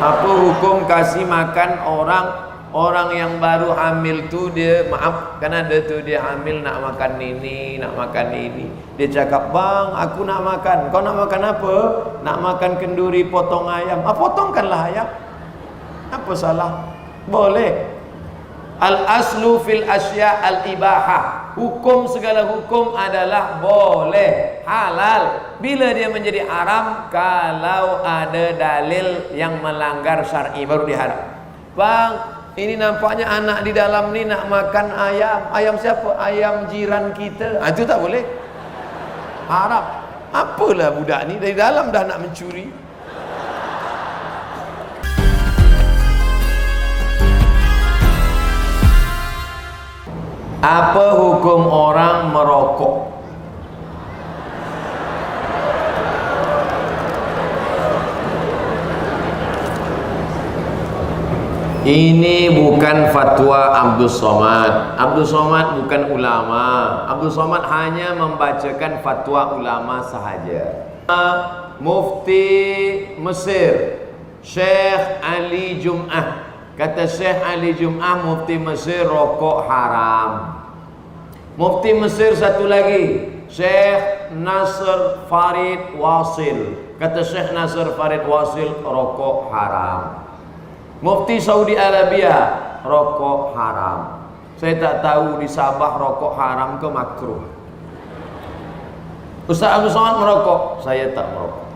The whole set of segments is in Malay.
Apa hukum kasih makan orang yang baru hamil tu, dia maaf kan ada tu dia hamil nak makan ini, nak makan ini. Dia cakap, "Bang, aku nak makan." "Kau nak makan apa?" "Nak makan kenduri potong ayam." "Ah, potongkanlah ayam. Apa salah?" Boleh. Al aslu fil asya al ibahah. Hukum segala hukum adalah boleh, halal. Bila dia menjadi haram? Kalau ada dalil yang melanggar syar'i baru diharam. "Bang, ini nampaknya anak di dalam ni nak makan ayam." "Ayam siapa?" "Ayam jiran kita." Itu tak boleh, haram. Apalah budak ni dari dalam dah nak mencuri. Apa hukum orang merokok? Ini bukan fatwa Abdul Somad. Abdul Somad bukan ulama. Abdul Somad hanya membacakan fatwa ulama sahaja. Mufti Mesir Syekh Ali Jum'ah, kata Syekh Ali Jum'ah, Mufti Mesir, rokok haram. Mufti Mesir satu lagi, Syekh Nasr Farid Wasil, kata Syekh Nasr Farid Wasil, rokok haram. Mufti Saudi Arabia, rokok haram. Saya tak tahu di Sabah rokok haram ke makruh. Ustaz Abdul Somad merokok, saya tak merokok.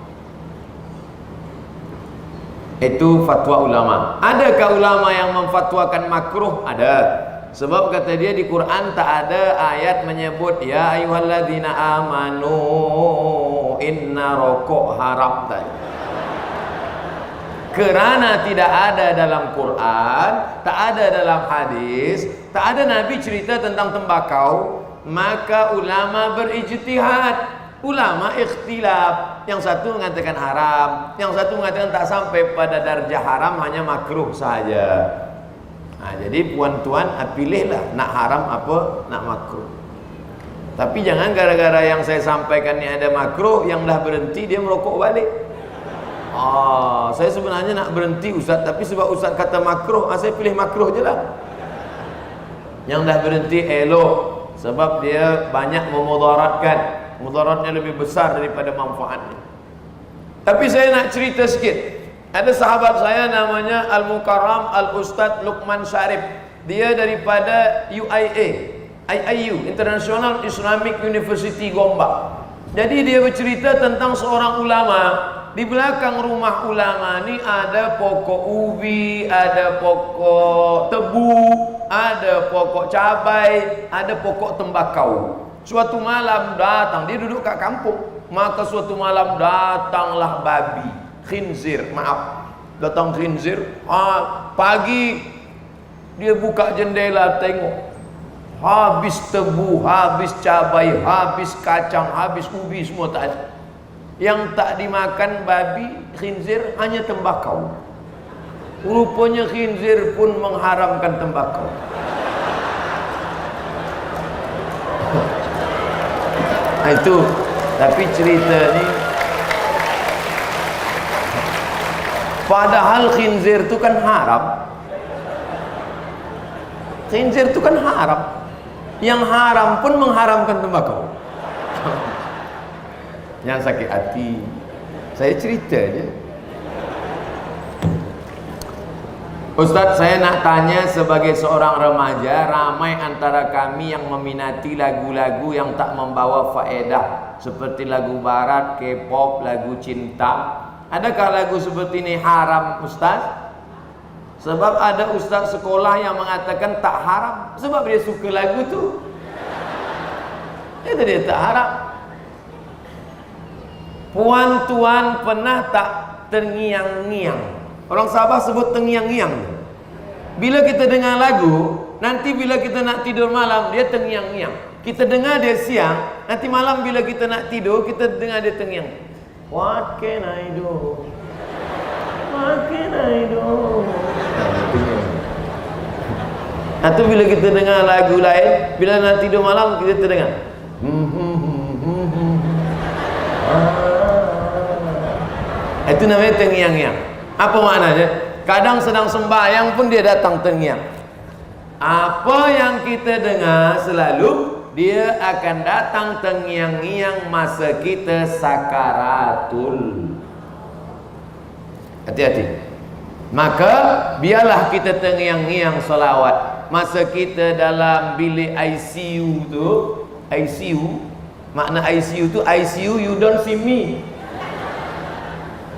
Itu fatwa ulama. Adakah ulama yang memfatwakan makruh? Ada. Sebab kata dia di Quran tak ada ayat menyebut ya ayyuhalladzina amanu inna rokok haram tadi. Kerana tidak ada dalam Quran, tak ada dalam hadis, tak ada Nabi cerita tentang tembakau, maka ulama berijtihad. Ulama ikhtilaf. Yang satu mengatakan haram, yang satu mengatakan tak sampai pada darjah haram, hanya makruh saja. Nah, jadi puan-tuan pilihlah nak haram apa nak makruh. Tapi jangan gara-gara yang saya sampaikan ni ada makruh, yang dah berhenti dia merokok balik. Saya sebenarnya nak berhenti Ustaz, tapi sebab Ustaz kata makruh, saya pilih makruh je lah. Yang dah berhenti elok, sebab dia banyak memudaratkan. Mudaratnya lebih besar daripada manfaatnya. Tapi saya nak cerita sikit. Ada sahabat saya namanya Al-Mukarram Al-Ustadz Luqman Syarif. Dia daripada IIU, International Islamic University Gombak. Jadi dia bercerita tentang seorang ulama. Di belakang rumah ulama ni ada pokok ubi, ada pokok tebu, ada pokok cabai, ada pokok tembakau. Suatu malam datang, dia duduk kat kampung, maka suatu malam datanglah babi, khinzir, datang khinzir. Pagi dia buka jendela tengok, habis tebu, habis cabai, habis kacang, habis ubi, semua tak ada. Yang tak dimakan babi, khinzir, hanya tembakau. Rupanya khinzir pun mengharamkan tembakau. Itu, tapi cerita ni, padahal khinzir tu kan haram. Khinzir tu kan haram. Yang haram pun mengharamkan tembakau. Yang sakit hati, saya cerita je. Ustaz, saya nak tanya sebagai seorang remaja, ramai antara kami yang meminati lagu-lagu yang tak membawa faedah, seperti lagu barat, K-pop, lagu cinta. Adakah lagu seperti ini haram, Ustaz? Sebab ada ustaz sekolah yang mengatakan tak haram, sebab dia suka lagu tu. Itu dia tak haram. Puan-tuan pernah tak terngiang-ngiang? Orang Sabah sebut terngiang-ngiang. Bila kita dengar lagu, nanti bila kita nak tidur malam, dia terngiang-ngiang. Kita dengar dia siang, nanti malam bila kita nak tidur, kita dengar dia terngiang. What can I do? What can I do? Nanti bila kita dengar lagu lain, bila nak tidur malam, kita terdengar. Itu namanya terngiang-ngiang. Apa maknanya? Kadang sedang sembahyang pun dia datang terngiang. Apa yang kita dengar selalu dia akan datang terngiang-ngiang masa kita sakaratul. Hati-hati. Maka biarlah kita terngiang-ngiang selawat masa kita dalam bilik ICU tu. ICU, makna ICU tu ICU you don't see me.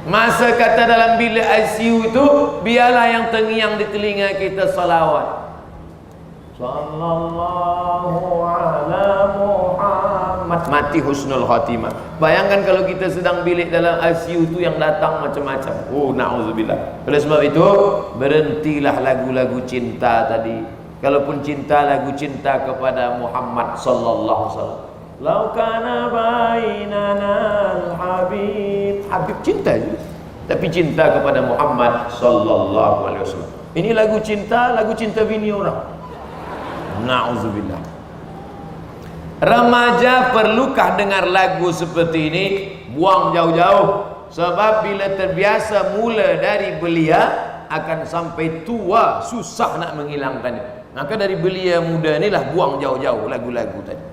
Masa kata dalam bilik ICU itu, biarlah yang terngiang di telinga kita salawat. Sallallahu ala Muhammad. Mati husnul khatimah. Bayangkan kalau kita sedang bilik dalam ICU itu yang datang macam-macam. Oh, na'udzubillah. Oleh sebab itu, berhentilah lagu-lagu cinta tadi. Kalaupun cinta, lagu cinta kepada Muhammad sallallahu alaihi wasallam. Lau kana bainana al-habib. Habib cinta je, tapi cinta kepada Muhammad sallallahu alaihi wasallam. Ini lagu cinta bini orang. Na'udzubillah. Remaja perlukah dengar lagu seperti ini? Buang jauh-jauh. Sebab bila terbiasa mula dari belia, akan sampai tua susah nak menghilangkannya. Maka dari belia muda inilah buang jauh-jauh lagu-lagu tadi.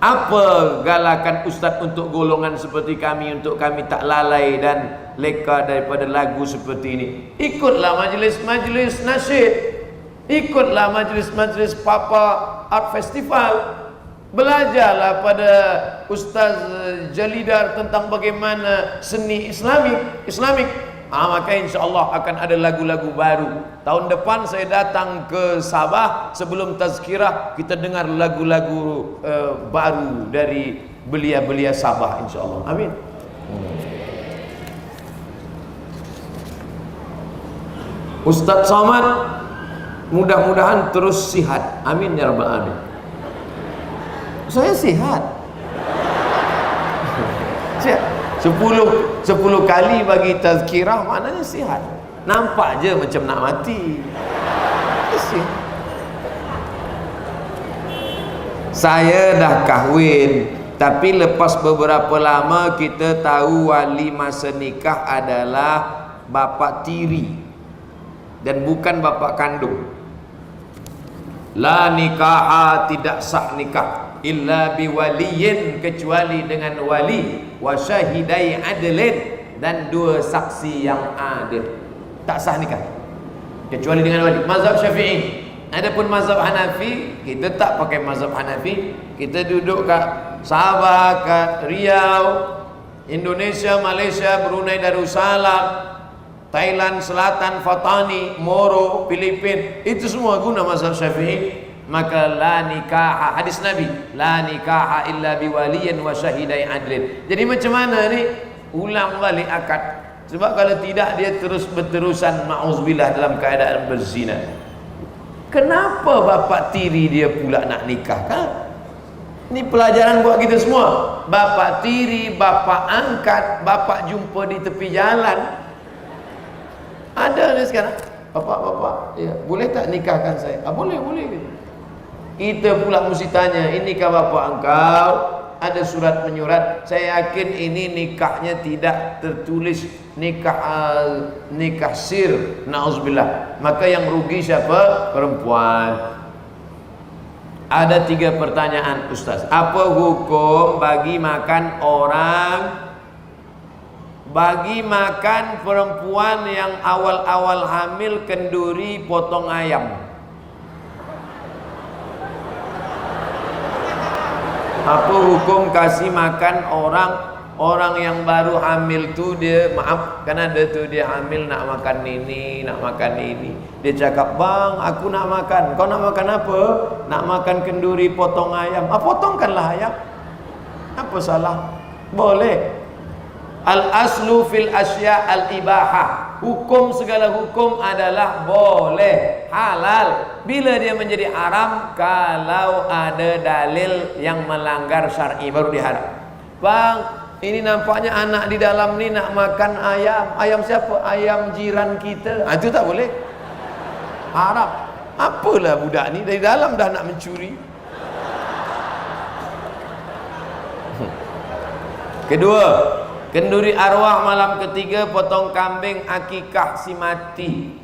Apa galakan Ustaz untuk golongan seperti kami, untuk kami tak lalai dan leka daripada lagu seperti ini? Ikutlah majlis-majlis nasyid, ikutlah majlis-majlis Papa Art Festival, belajarlah pada Ustaz Jalidar tentang bagaimana seni Islamik. Maka insya-Allah akan ada lagu-lagu baru. Tahun depan saya datang ke Sabah, sebelum tazkirah kita dengar lagu-lagu baru dari belia-belia Sabah insya-Allah. Amin. Ustaz Somad mudah-mudahan terus sihat. Amin ya rabbal alamin. Saya sihat. Sihat. 10 kali bagi tazkirah maknanya sihat. Nampak je macam nak mati. Saya dah kahwin, tapi lepas beberapa lama kita tahu wali masa nikah adalah bapa tiri dan bukan bapa kandung. La nikaha, tidak sah nikah illa biwaliyin, kecuali dengan wali, wa syahidai adlin, dan dua saksi yang adil. Tak sah nikah kecuali dengan wali. Mazhab Syafi'i. Adapun mazhab Hanafi, kita tak pakai mazhab Hanafi. Kita duduk kat Sabah, kat Riau, Indonesia, Malaysia, Brunei Darussalam, Thailand Selatan, Fatani, Moro, Filipin, itu semua guna mazhab Syafi'i. Maka la nikaha, hadis Nabi, la nikaha illa biwaliyin wa syahidai adlin. Jadi macam mana ni? Ulang balik akad. Sebab kalau tidak dia terus berterusan ma'uzubillah dalam keadaan berzina. Kenapa bapa tiri dia pula nak nikah kan? Ini pelajaran buat kita semua. Bapa tiri, bapa angkat, bapa jumpa di tepi jalan. Ada ni sekarang. Bapak, ya, boleh tak nikahkan saya? Boleh. Kita pula mesti tanya, inikah bapak engkau? Ada surat menyurat. Saya yakin ini nikahnya tidak tertulis nikah sir. Na'udzubillah. Maka yang rugi siapa? Perempuan. Ada 3 pertanyaan Ustaz. Apa hukum bagi makan perempuan yang awal-awal hamil kenduri potong ayam? Apa hukum kasih makan orang yang baru hamil tu, dia maaf kan ada tu dia hamil nak makan ini, dia cakap, bang aku nak makan. Kau nak makan apa? Nak makan kenduri potong ayam. Potongkanlah ayam, apa salah? Boleh. Al aslu fil asya al ibahah. Hukum, segala hukum adalah boleh, halal. Bila dia menjadi haram? Kalau ada dalil yang melanggar syar'i baru diharam. Bang, ini nampaknya anak di dalam ni nak makan ayam. Ayam siapa? Ayam jiran kita. Itu tak boleh, haram. Apalah budak ni dari dalam dah nak mencuri. Kedua, Kenduri arwah malam ketiga, potong kambing akikah si mati.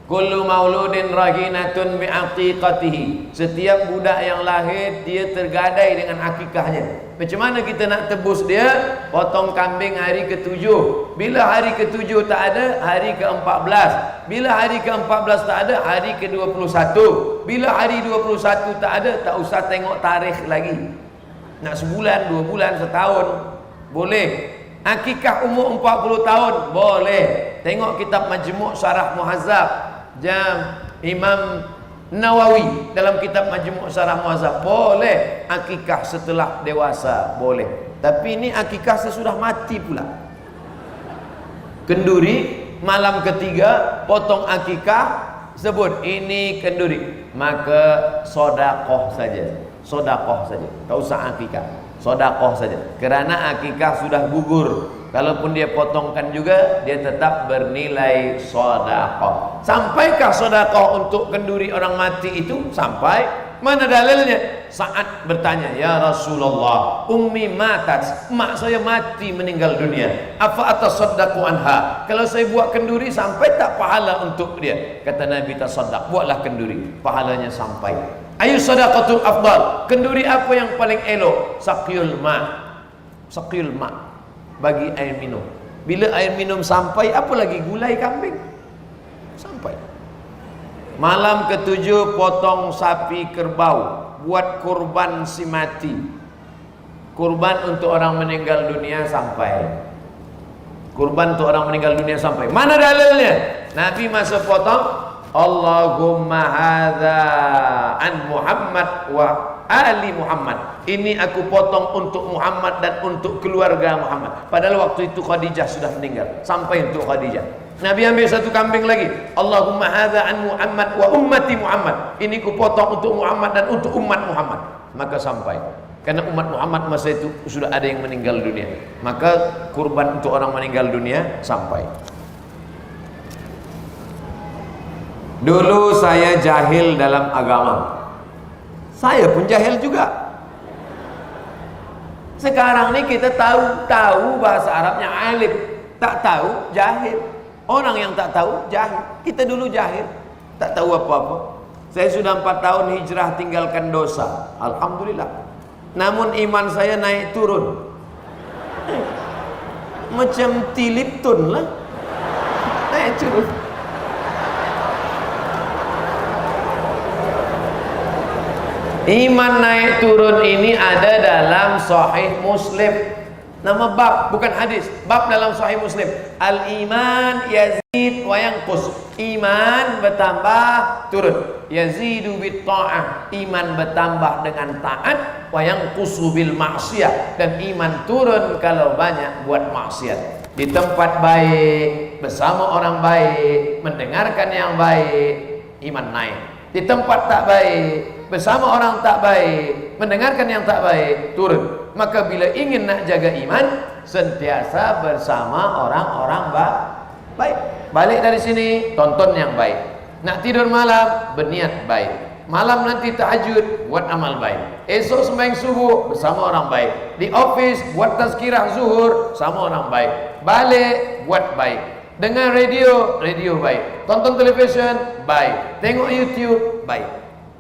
Kullu mauludin rahinatun bi'aqiqatihi. Setiap budak yang lahir dia tergadai dengan akikahnya. Macam mana kita nak tebus dia? Potong kambing hari ke-7. Bila hari ke-7 tak ada, hari ke-14. Bila hari ke-14 tak ada, hari ke-21. Bila hari 21 tak ada, tak usah tengok tarikh lagi. Nak sebulan, 2 bulan, setahun, boleh. Akikah umur 40 tahun, boleh. Tengok kitab Majmu' Syarah Muhazzab Imam Nawawi dalam kitab Majmu' Syarah Muhazzab, boleh. Akikah setelah dewasa, boleh. Tapi ini akikah sesudah mati pula. Kenduri malam ketiga, potong akikah, sebut ini kenduri, maka sodakoh saja. Sodakoh saja, tak usah akikah, sodakoh saja. Kerana akikah sudah gugur. Kalaupun dia potongkan juga, dia tetap bernilai sodakoh. Sampaikah sodakoh untuk kenduri orang mati itu? Sampai. Mana dalilnya? Sa'ad bertanya, ya Rasulullah, ummi matat, mak saya mati meninggal dunia, afa atasaddaqu anha, kalau saya buat kenduri sampai tak pahala untuk dia? Kata Nabi, tasaddaq, buatlah kenduri, pahalanya sampai. Ayu sadaqatul afdal, kenduri apa yang paling elok? Saqiyul ma, saqiyul ma, bagi air minum. Bila air minum sampai, apa lagi gulai kambing? Sampai. Malam ke-7 potong sapi kerbau, buat kurban si mati. Kurban untuk orang meninggal dunia sampai. Kurban untuk orang meninggal dunia sampai. Mana dalilnya? Nabi masa potong, Allahumma hadza an Muhammad wa ali Muhammad. Ini aku potong untuk Muhammad dan untuk keluarga Muhammad. Padahal waktu itu Khadijah sudah meninggal. Sampai untuk Khadijah. Nabi ambil satu kambing lagi. Allahumma hadza an Muhammad wa ummati Muhammad. Ini ku potong untuk Muhammad dan untuk umat Muhammad. Maka sampai. Karena umat Muhammad masa itu sudah ada yang meninggal dunia. Maka kurban untuk orang meninggal dunia sampai. Dulu saya jahil dalam agama. Saya pun jahil juga. Sekarang ni kita tahu bahasa Arabnya alif, tak tahu jahil. Orang yang tak tahu jahil. Kita dulu jahil, tak tahu apa-apa. Saya sudah 4 tahun hijrah tinggalkan dosa, alhamdulillah. Namun iman saya naik turun. Macam tiliptun lah, naik turun. Iman naik turun ini ada dalam Sahih Muslim. Nama bab, bukan hadis. Bab dalam Sahih Muslim. Al-iman yazid wa yanqus. Iman bertambah, turun. Yazidu bit ta'ah. Iman bertambah dengan taat. Wa yanqusu bil maksiyah. Dan iman turun kalau banyak buat maksiat. Di tempat baik, bersama orang baik, mendengarkan yang baik, iman naik. Di tempat tak baik, bersama orang tak baik, mendengarkan yang tak baik, turun. Maka bila ingin nak jaga iman, sentiasa bersama orang-orang baik. Balik dari sini, tonton yang baik. Nak tidur malam, berniat baik. Malam nanti tahajud, buat amal baik. Esok sembahyang subuh, bersama orang baik. Di office, buat tazkirah zuhur, sama orang baik. Balik, buat baik. Dengar radio, radio baik. Tonton televisyen, baik. Tengok YouTube, baik.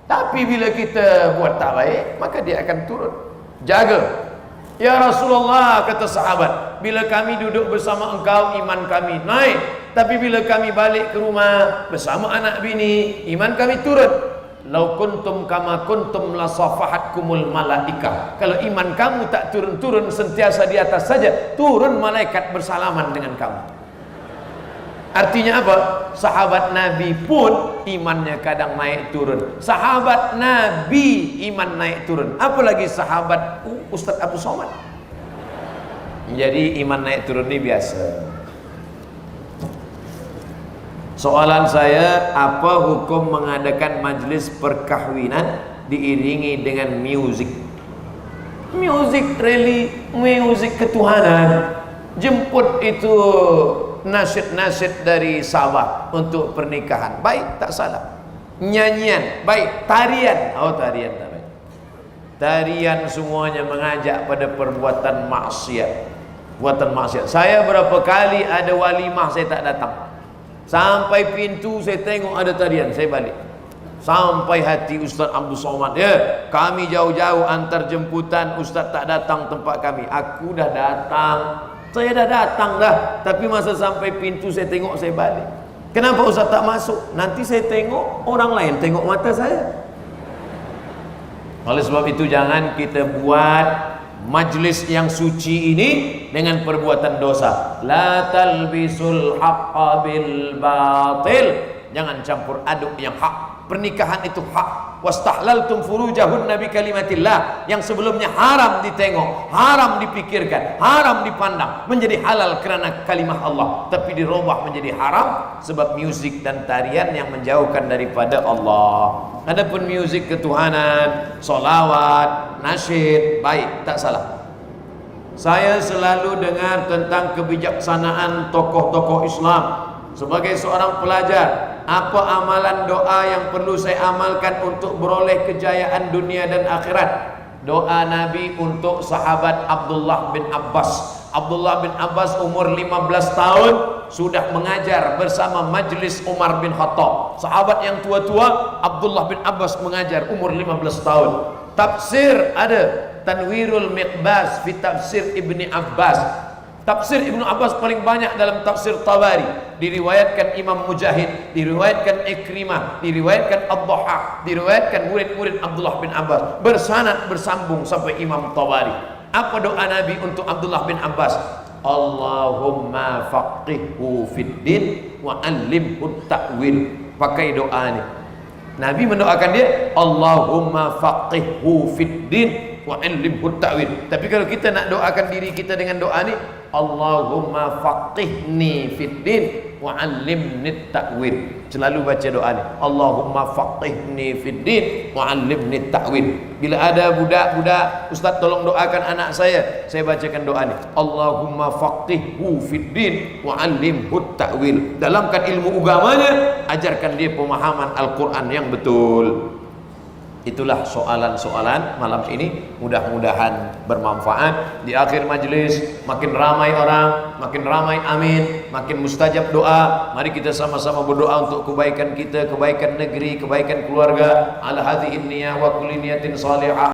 Tapi bila kita buat tak baik, maka dia akan turun. Jaga. Ya Rasulullah, kata sahabat, bila kami duduk bersama engkau, iman kami naik. Tapi bila kami balik ke rumah bersama anak bini, iman kami turun. Lau kuntum kama kuntum la safahatkumul malaikah. Kalau iman kamu tak turun-turun, sentiasa di atas saja, turun malaikat bersalaman dengan kamu. Artinya apa? Sahabat Nabi pun imannya kadang naik turun. Sahabat Nabi iman naik turun. Apalagi sahabat Ustaz Abu Somad. Jadi iman naik turun ini biasa. Soalan saya, apa hukum mengadakan majlis perkahwinan diiringi dengan music? Music really, music ketuhanan. Jemput itu nasyid-nasyid dari Sabah untuk pernikahan, baik, tak salah. Nyanyian, baik. Tarian, oh tarian tak baik. Tarian semuanya mengajak pada perbuatan maksiat. Perbuatan maksiat. Saya berapa kali ada walimah saya tak datang. Sampai pintu saya tengok ada tarian, saya balik. Sampai hati Ustaz Abdul Somad, ya, kami jauh-jauh antar jemputan, Ustaz tak datang tempat kami. Aku dah datang. Saya dah datang dah, tapi masa sampai pintu saya tengok, saya balik. Kenapa Ustaz tak masuk? Nanti saya tengok orang lain tengok mata saya. Oleh sebab itu jangan kita buat majlis yang suci ini dengan perbuatan dosa. La talbisul haqqa bil batil. Jangan campur aduk yang hak. Pernikahan itu hak. Wastahlaltum furujahunna bi kalimatillah. Yang sebelumnya haram ditengok, haram dipikirkan, haram dipandang, menjadi halal kerana kalimah Allah, tapi dirubah menjadi haram sebab musik dan tarian yang menjauhkan daripada Allah. Adapun musik ketuhanan, solawat, nasyid, baik, tak salah. Saya selalu dengar tentang kebijaksanaan tokoh-tokoh Islam. Sebagai seorang pelajar, apa amalan doa yang perlu saya amalkan untuk beroleh kejayaan dunia dan akhirat? Doa Nabi untuk sahabat Abdullah bin Abbas. Abdullah bin Abbas umur 15 tahun sudah mengajar bersama majlis Umar bin Khattab. Sahabat yang tua-tua, Abdullah bin Abbas mengajar umur 15 tahun. Tafsir ada Tanwirul Miqbas fi tafsir Ibni Abbas. Tafsir Ibnu Abbas paling banyak dalam tafsir Tabari. Diriwayatkan Imam Mujahid, diriwayatkan Ikrimah, diriwayatkan Ad-Dhahhak, diriwayatkan murid-murid Abdullah bin Abbas, bersanad bersambung sampai Imam Tabari. Apa doa Nabi untuk Abdullah bin Abbas? Allahumma faqihhu fid din wa 'allimhu ta'wil. Pakai doa ni. Nabi mendoakan dia, Allahumma faqihhu fid din wa 'allimhu ta'wil. Tapi kalau kita nak doakan diri kita dengan doa ni, Allahumma faqihni fid din wa 'allimni ta'wil. Selalu baca doa ni, Allahumma faqihni fid din wa 'allimni ta'wil. Bila ada budak-budak, Ustaz tolong doakan anak saya bacakan doa ni, Allahumma faqihhu fid din wa 'allimhu ta'wil. Dalamkan ilmu agamanya, ajarkan dia pemahaman Al-Quran yang betul. Itulah soalan-soalan malam ini, mudah-mudahan bermanfaat. Di akhir majlis makin ramai orang, makin ramai amin, makin mustajab doa. Mari kita sama-sama berdoa untuk kebaikan kita, kebaikan negeri, kebaikan keluarga. Ala hadhihi niyah wa kulli niyatin salihah.